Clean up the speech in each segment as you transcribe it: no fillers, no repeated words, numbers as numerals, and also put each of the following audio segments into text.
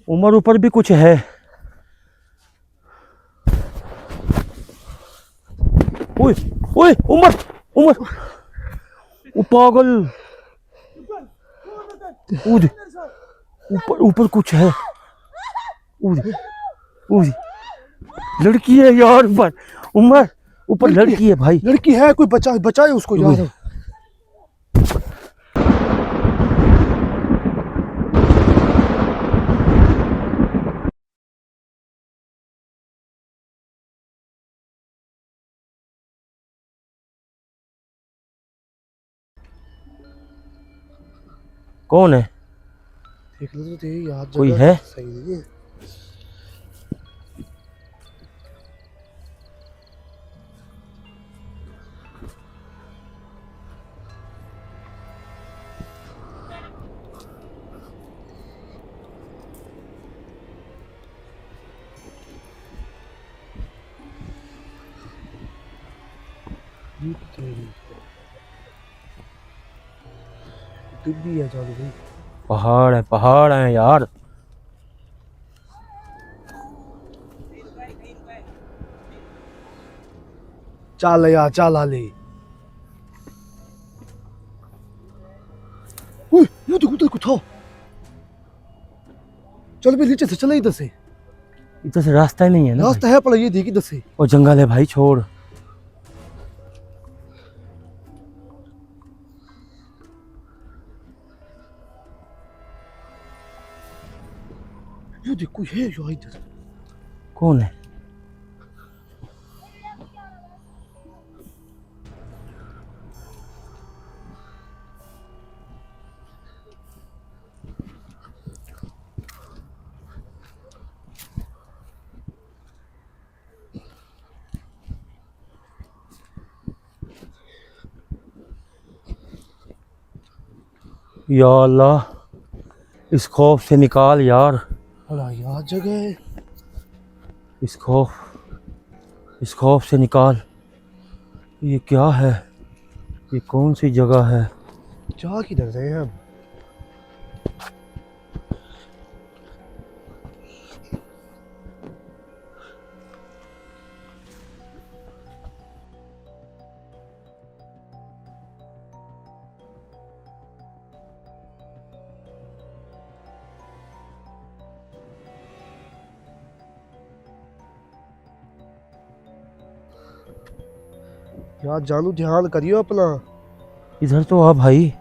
उमर ऊपर भी कुछ है। ओए ओए उमर उमर, ओ पागल, ऊद, ऊपर ऊपर कुछ है। ऊद ऊद, लड़की है यार ऊपर। उमर ऊपर लड़की है भाई। लड़की है, कोई बचाए उसको यार। कौन है? देख लो तो यार, कोई जगह है? सही नहीं है। भी है जान भाई। पहाड़ है यार। चल यार, चल आले। ये देखो देखो था। चल भी नीचे से, चले इधर से। इधर से रास्ता ही नहीं है ना रास्ता है, पर ये देख इधर से। और जंगल है भाई, छोड़। ये देखो है यार इधर। कौन है? या अल्लाह, इस खौफ से निकाल यार। अरे यार जगह है। इस खौफ से निकाल। ये क्या है? ये कौन सी जगह है? जा किधर रहे हैं हम? यार जानू, ध्यान करियो अपना। इधर तो आ भाई।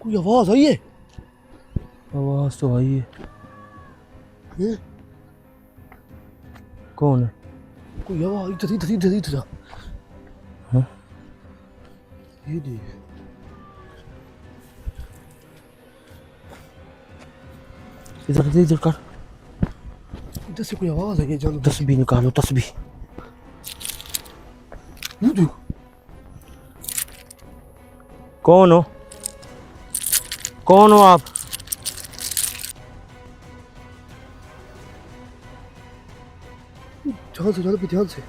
कोई आवाज आई है? आवाज तो आई है। हैं? कौन है? कोई आवाज इधर इधर इधर इधर। हाँ? ये देख, इधर इधर कर। इधर से कोई आवाज आई है जानू। तस्बीह निकालो, तस्बीह। ये देख। कौन हो? कौन हो आप? ध्यान से, ध्यान से।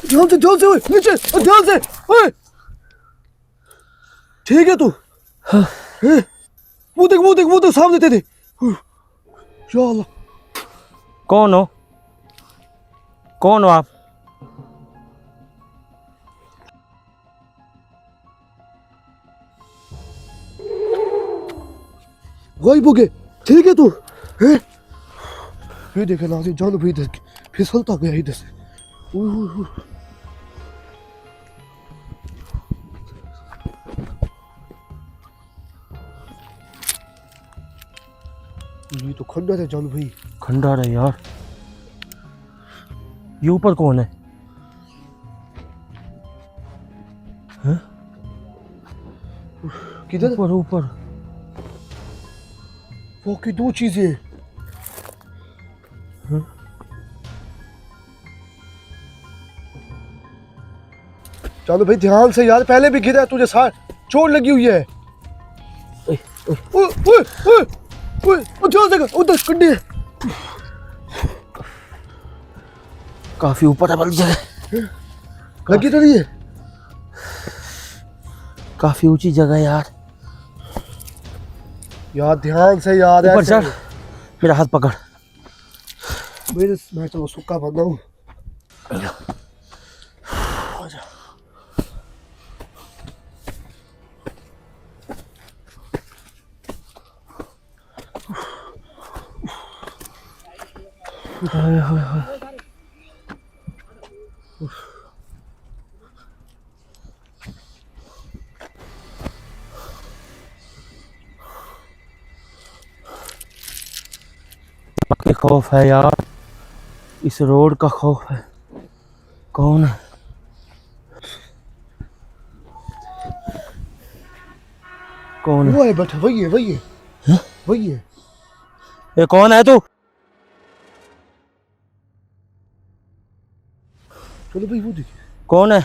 ध्यान से, ध्यान से, ओए नीचे, ध्यान से, ओए। ठीक है तू? हाँ। वो देख, वो देख सामने तेरे। या अल्लाह। कौन हो? कौन हो आप? गायब हो गए। ठीक है तू? हैं? ये देखे नाज़िम, जान भाई इधर फिसलता गया इधर से। ये तो खंडर है जान भाई। खंडर है यार। ये ऊपर कौन है? हैं? किधर? ऊपर ऊपर। वो की दो चीजें। चलो भाई ध्यान से यार, पहले भी गिरा, तुझे चोट लगी हुई है। उधर गड्ढे है। काफी ऊपर है बल जगह। लगी तो नहीं है? काफी ऊंची जगह यार। यार ध्यान से यार ऊपर ऐसे। चढ़, मेरा हाथ पकड़। मैं चलो सुक्का बंदा हूँ। हाय हाय हाय। के खौफ है यार, इस रोड का खौफ है। कौन है? कौन है? वो है बैठा, वही है वही है वही है। ये कौन है तू? चलो भाई वो देखिए। कौन है?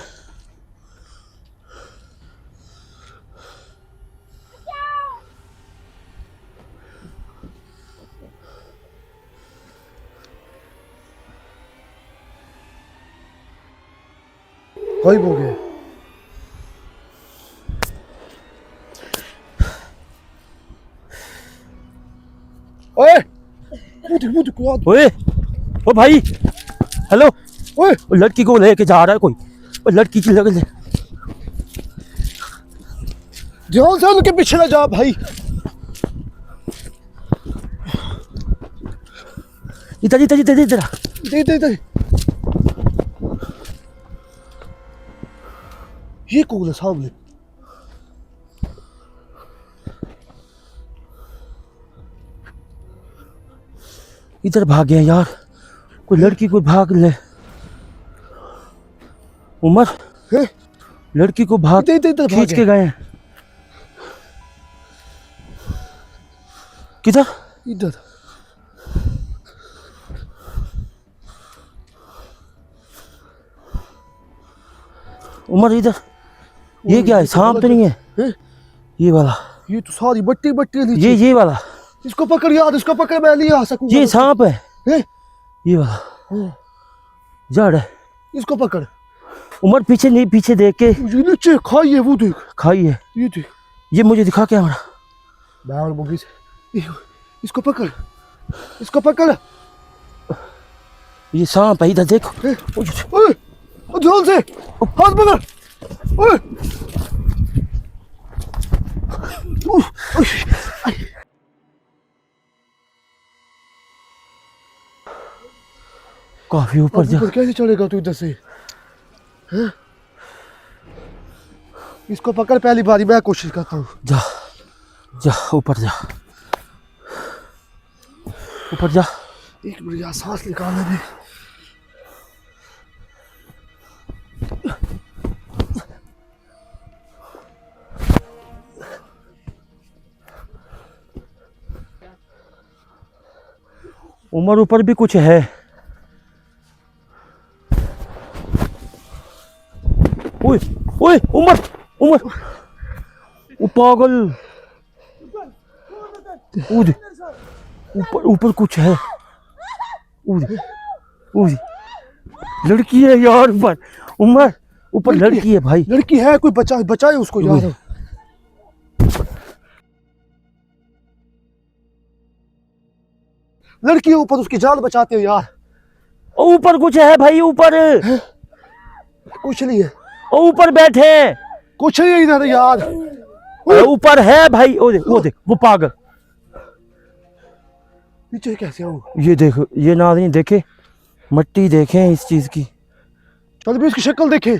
गायब हो गया। ओए वो देख यार। ओए ओ भाई, हेलो। ओए वो लड़की को लेके जा रहा है कोई। वो लड़की की लग ले। ध्यान से उनके पीछे ना जा भाई। इधर इधर इधर इधर। दे दे दे। ये कौन है सामने? इधर भाग गया यार, कोई लड़की को भाग ले। उमर, है लड़की को भाग इधर खींच के गए हैं। किधर? इधर। उमर इधर। ये क्या है? सांप तो नहीं है? हैं? ये वाला, ये तो सारी बट्टी बट्टी है नीचे। ये वाला, इसको पकड़ यार, इसको पकड़, मैं नहीं आ सकूंगा। ये सांप है। हैं? ये वाला हाँ, जड़ है। इसको पकड़। उमर पीछे नहीं, पीछे देख के ये नीचे खाइए, वो देख। खाई है। ये देख। ये मुझे दिखा क्या हमारा? मैं और मुंगी से। इसको पकड़, इसको पकड़। ये सांप है, इधर देखो। हैं? ओए ध्यान से हाथ पकड़। ओए काफी ऊपर जा। ऊपर कैसे चढ़ेगा तू इधर से? हैं? इसको पकड़, पहली बारी मैं कोशिश करता हूँ। जा जा, ऊपर जा, ऊपर जा। एक मिनट यार, सांस निकालने दे। उमर ऊपर भी कुछ है। ओए ओए उमर, उमर, वो पागल। ऊपर ऊपर कुछ है। लड़की है यार ऊपर। उमर ऊपर लड़की है भाई। लड़की है, कोई बचाए उसको यार। लड़की है ऊपर, उसकी जान बचाते हो यार। ऊपर कुछ है भाई, ऊपर कुछ नहीं है, ऊपर बैठे हैं। कुछ नहीं है इधर यार। ऊपर है भाई। वो देख वो पागल। नीचे कैसे आऊं? ये देखो, ये नाज़रीन देखे, मट्टी देखें इस चीज की। चल भी इसकी शक्ल देखे।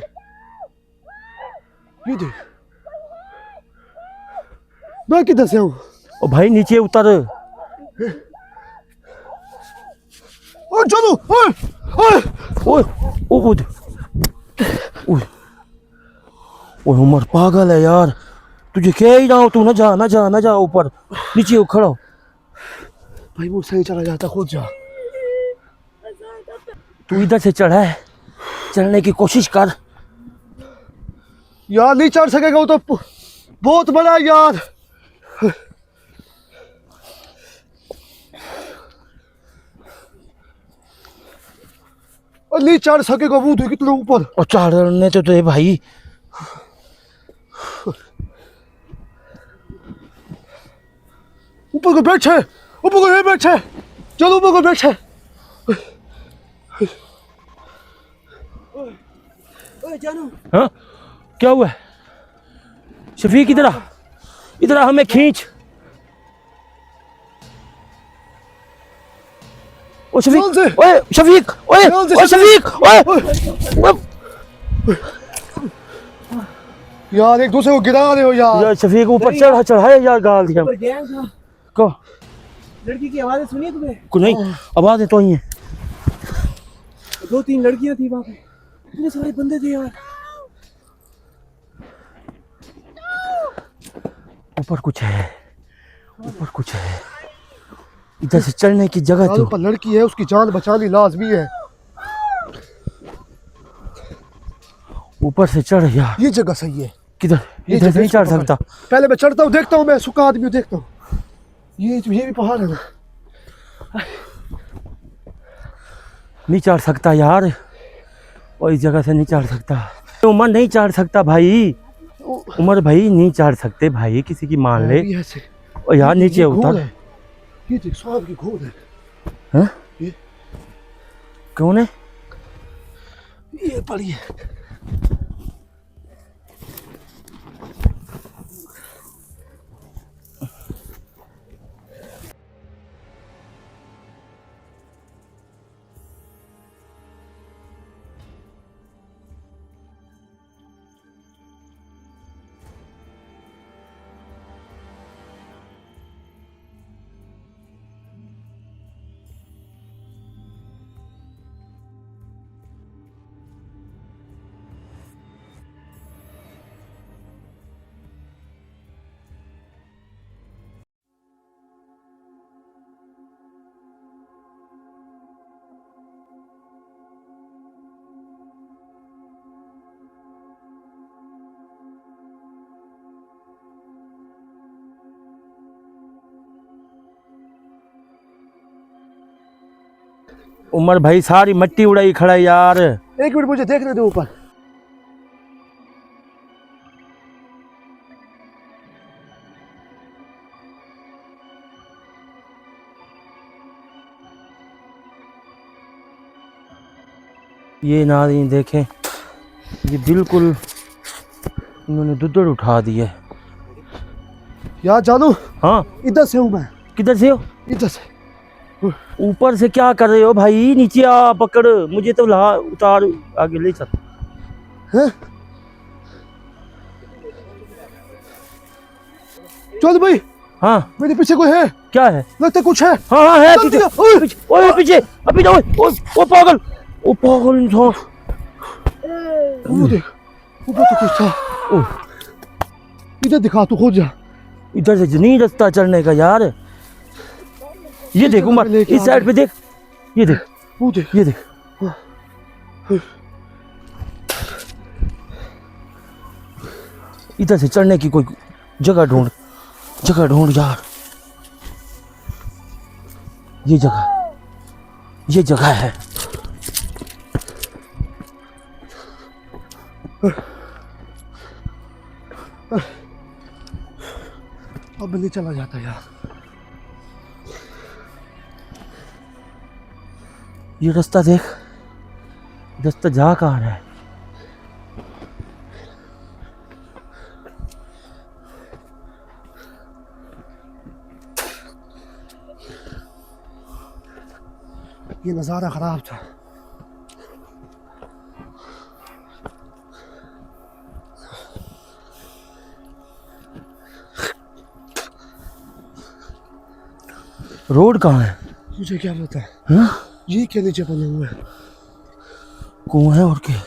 ये देख, मैं किधर से आऊं? ओ भाई नीचे उतर। ओए चलो, ओए ओए ओए ओ देख। ओए उमर पागल है यार। तुझे कह ही रहा हूं, तू ना जा ना जा ना जा ऊपर, नीचे खड़ा हो। भाई वो सही चला जाता, खुद जा। तू इधर से चढ़ा है, चढ़ने की कोशिश कर। यार नहीं चढ़ सकेगा, वो तो बहुत बड़ा है यार। और नहीं चढ़ सकेगा, वो तो कितना ऊपर। और चढ़ने तो दे भाई। ऊपर को बैठे, ऊपर को ये बैठे, चलो ऊपर को बैठे। ओए जानू, हाँ क्या हुआ? शफीक इधर आ, इधर आ, हमें खींच। ओ शफीक, कौन से? ओए शफीक, ओए कौन से ओए शफीक, ओए यार एक दूसरे को गिरा रहे हो यार। यार शफीक ऊपर चढ़ाया यार, गाल दिया को। लड़की की आवाजें सुनी तुम्हें? को नहीं, आवाज़ें तो ही हैं। 2-3 लड़कियां थी वहां पे, इतने सारे बंदे थे यार। ऊपर कुछ है, ऊपर कुछ है, इधर से चढ़ने की जगह चारों तो। पर लड़की है, उसकी जान बचानी लाजमी है। ऊपर से चढ़ यार। ये जगह सही है। किधर? ये इधर से जगह नहीं चढ़ इसको सकता। पकड़। पहले मैं चढ़ता हूँ, देखता हूँ, मैं सूखा आदमी हूँ, देखता हूँ। ये भी पहाड़ है ना। नहीं चढ़ सकता यार, और इस जगह से नहीं चढ़ सकता। उमर नहीं चढ़ सकता भाई, उमर भाई नहीं चढ़ सकते भाई, किसी की मान ले। ये ऐसे और यार नीचे ये घोड़ उतर। है। ये देख स्वाद की घोड़ है। हाँ? ये कौन है? ये पड़ी है। उमर भाई सारी मिट्टी उड़ाई खड़ा है यार। एक मिनट मुझे देखने दो ऊपर। ये नाज़रीन देखें, ये बिल्कुल इन्होंने दुद्दड़ उठा दी है। यार जानू, हाँ इधर से हूँ मैं, किधर से हो? इधर से। ऊपर से क्या कर रहे हो भाई? नीचे आ, पकड़ मुझे तो ला, उतार, आगे ले चल। हैं? चल भाई, हाँ मेरे पीछे कोई है, क्या है? लगता है कुछ है। हाँ हाँ है चल पीछे, दिया, ओए। पीछे, ओए पीछे, अभी जाओ, ओ पागल, ओ पागल इंसान। वो देख, ऊपर तो कुछ था। ओ, इधर दिखा, तू खोज जा। इधर से नहीं रास्ता चढ़ने का यार। ये देख उमर, लेके इस आ साइड पे देख, ये देख, वो देख। ये देख। इधर से चढ़ने की कोई जगह ढूंढ, जगह ढूंढ यार। ये जगह, ये जगह है। अब नहीं चला जाता यार। ये रास्ता देख, रास्ता जा कहाँ रहा है? ये नज़ारा खराब था। रोड कहाँ है? मुझे क्या पता है। हाँ? ये क्या नीचे बने हुए हैं? कुआं है और क्या?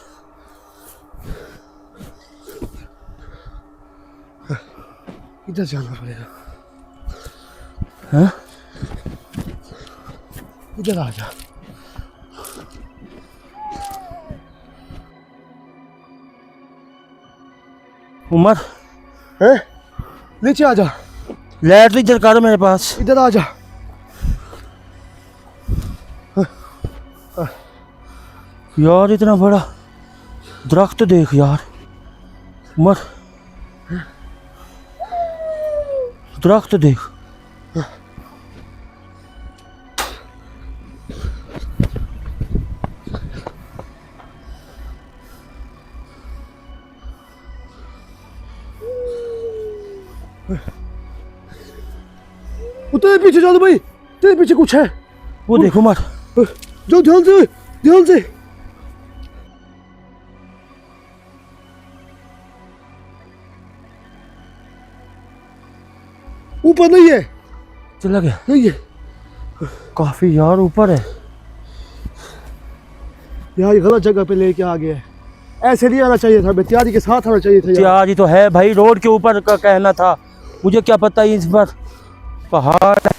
इधर जाना पड़ेगा। हाँ? इधर आ जा। उमर, हैं? नीचे आ जा। लाइट इधर कर मेरे पास। इधर आ जा। यार इतना बड़ा दरख्त देख यार उमर, दरख्त देख। वो तेरे पीछे जानो भाई, तेरे पीछे कुछ है। वो देखो मत। जाओ ध्यान से, ध्यान से। ऊपर नहीं है, चला गया। नहीं है काफी यार ऊपर है यार, ये गलत जगह पे लेके आ गया है। ऐसे नहीं आना चाहिए था, तैयारी के साथ आना चाहिए था यार। तैयारी तो है भाई, रोड के ऊपर का कहना था, मुझे क्या पता इस बार पहाड़ है।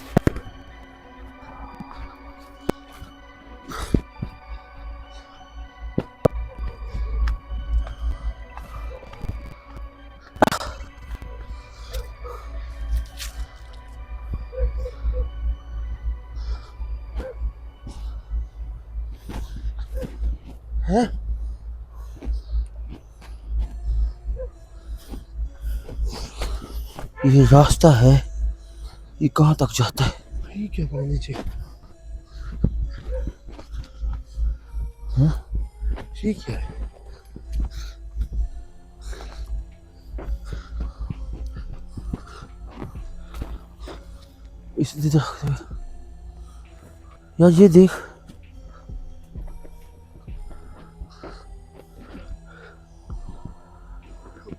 हैं? ये रास्ता है, ये कहाँ तक जाता है? ये क्या पता नीचे। हाँ? ये क्या है? यार ये देख,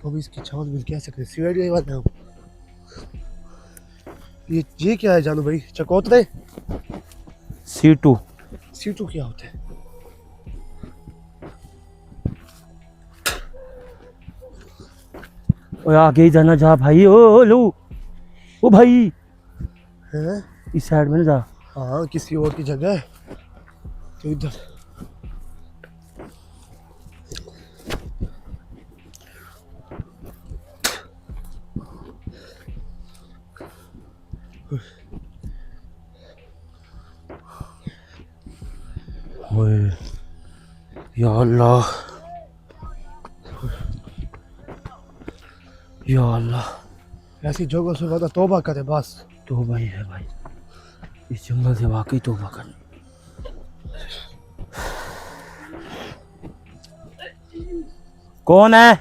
अब इसकी छान मिल क्या सकते, सीढ़ी वाला है। ये क्या है जानू भाई, चकोतरे? C2। सीटू क्या होता है? और आगे ही जाना जा भाई। ओ लो, ओ भाई हैं? इस साइड में ना जा। हाँ, किसी और की जगह है तो इधर। ओए या अल्लाह, या अल्लाह। ऐसी जगह से वादा तौबा करे बस। तो भाई है भाई, इस जंगल से वाकई तौबा कर। कौन है?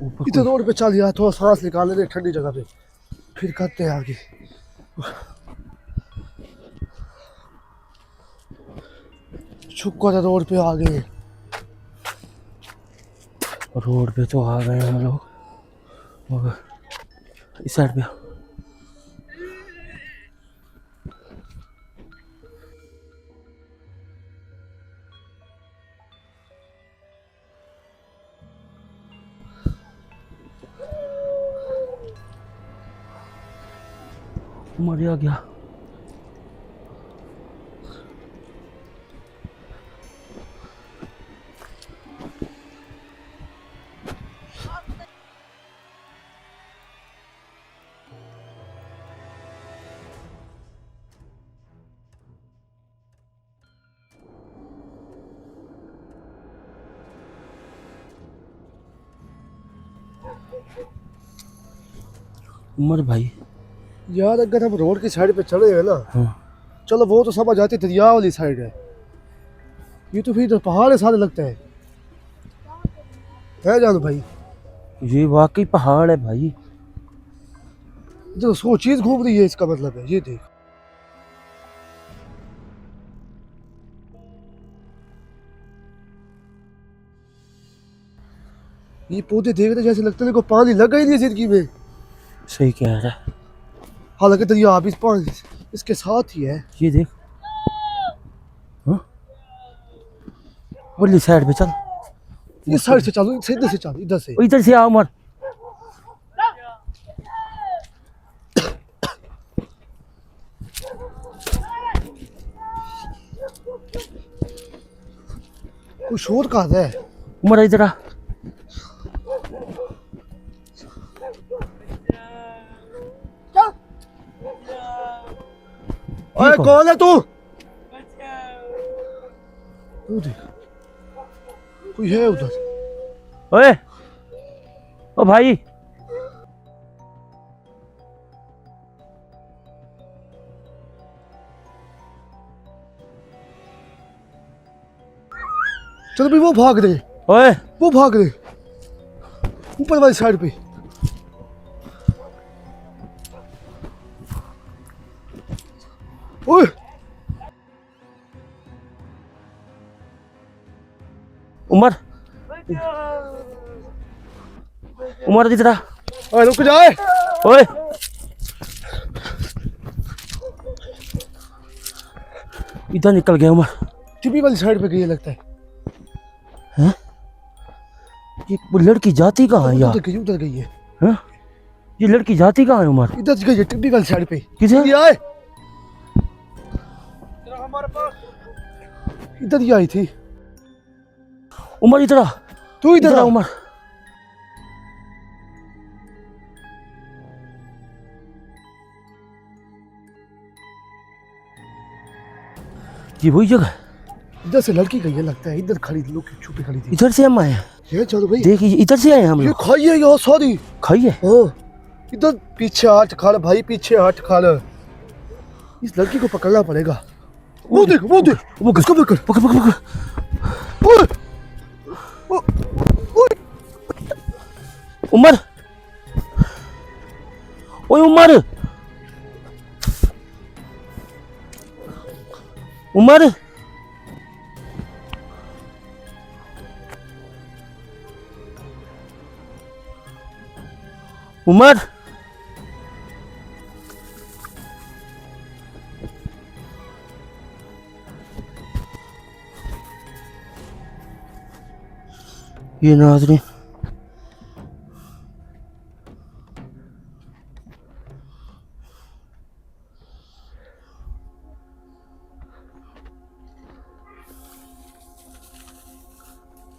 ऊपर इधर रोड पे चल यार, थोड़ा सांस निकालने दे ठंडी जगह पे, फिर करते हैं आगे। शुक्र है रोड पे आ गए। रोड पे तो आ गए हम लोग, मगर इस साइड पे मर गया। उमर भाई यार अगर हम रोड की साइड पे चले हैं ना, हाँ, चलो वो तो समझ आती, दरिया वाली साइड है। ये तो फिर इधर पहाड़ सारे लगते हैं, है जानू भाई। ये वाकई पहाड़ है भाई। जो सो चीज घूम रही है, इसका मतलब है। ये देख, ये पौधे देख रहे जैसे लगता है को पानी लगा ही नहीं जिंदगी में। सही कह रहा है। हालांकि दरिया अभी पानी इसके साथ ही है। ये देख, हाँ, वाली साइड पे चल। इस साइड से चलो, सीधे से चल, इधर से। इधर से आ उमर। कोई शोर कहा है? उमर इधर आ। ओए कौन है तू? तू देख, कोई है उधर। ओए ओ भाई, चलो भाई, वो भाग रहे, ओए वो भाग रहे ऊपर वाली साइड पे। उमर इधर आ। ओए रुक जाए। ओए इधर निकल गया उमर। टीवी वाली साइड पे गई है लगता है। हैं? ये लड़की जाती कहाँ है यार? उधर गई है। हैं? ये लड़की जाती कहाँ है उमर? इधर गई है टीवी वाली साइड पे। किधर? ये आए इधर ही आई थी। उमर इधर आ। तू इधर आ उमर। ये वही जगह? इधर से लड़की गई है लगता है। इधर खड़ी थी, लोग छुपी खड़ी थी। इधर से हम आए हैं। ये चलो भाई। देखिए इधर से आए हैं हम ये लोग। खाई है यहाँ सारी। खाई है? हाँ इधर पीछे हाथ खा ले भाई, पीछे हाथ खा ले। इस लड़की को पकड़ना पड़ेगा। वो देख वो किसको पकड़। पकड़ पकड़ पकड़। ओए उमर ओए उमर उमर उमर ये नाज़रीन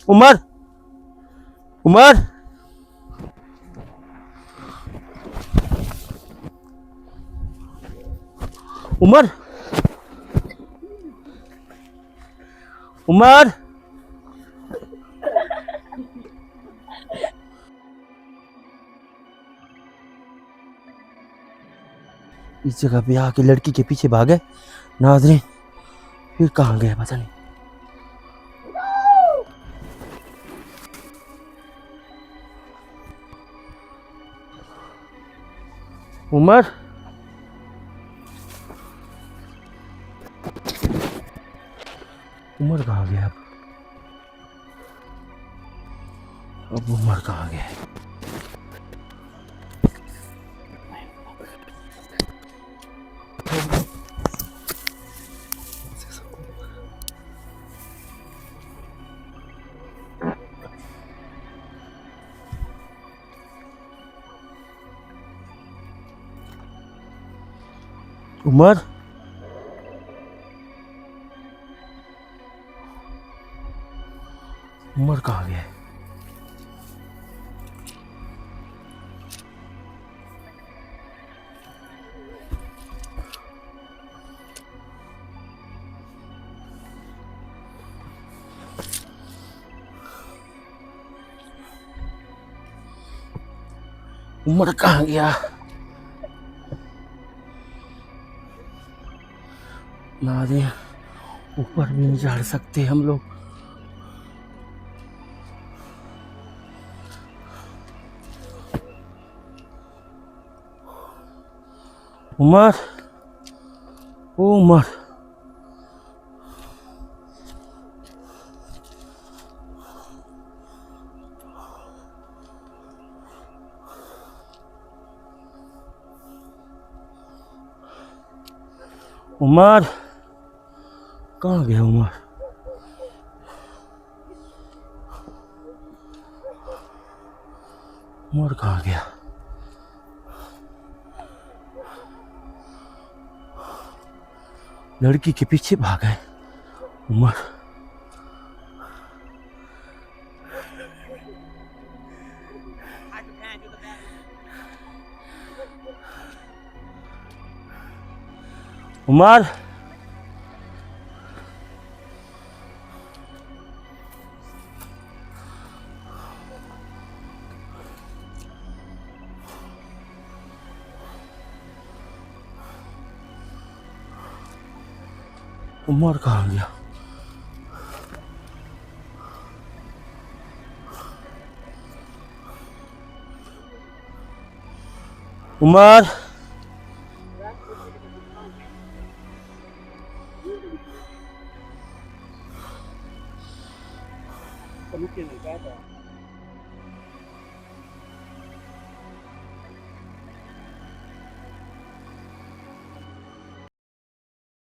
उमर उमर उमर उमर इस जगह पे आके लड़की के पीछे भागे नाज़रीन। फिर कहाँ गया पता नहीं। उमर उमर कहाँ गया अब उमर कहाँ गया? उमर उमर कहाँ गया? उमर कहाँ गया? नाज़रीन ऊपर भी नहीं चढ़ सकते हम लोग। उमर ओ उमर उमर कहाँ गया उमर? उमर कहाँ गया? लड़की के पीछे भागा है उमर। उमर उमर कहाँ गया? उमर रुक के नहीं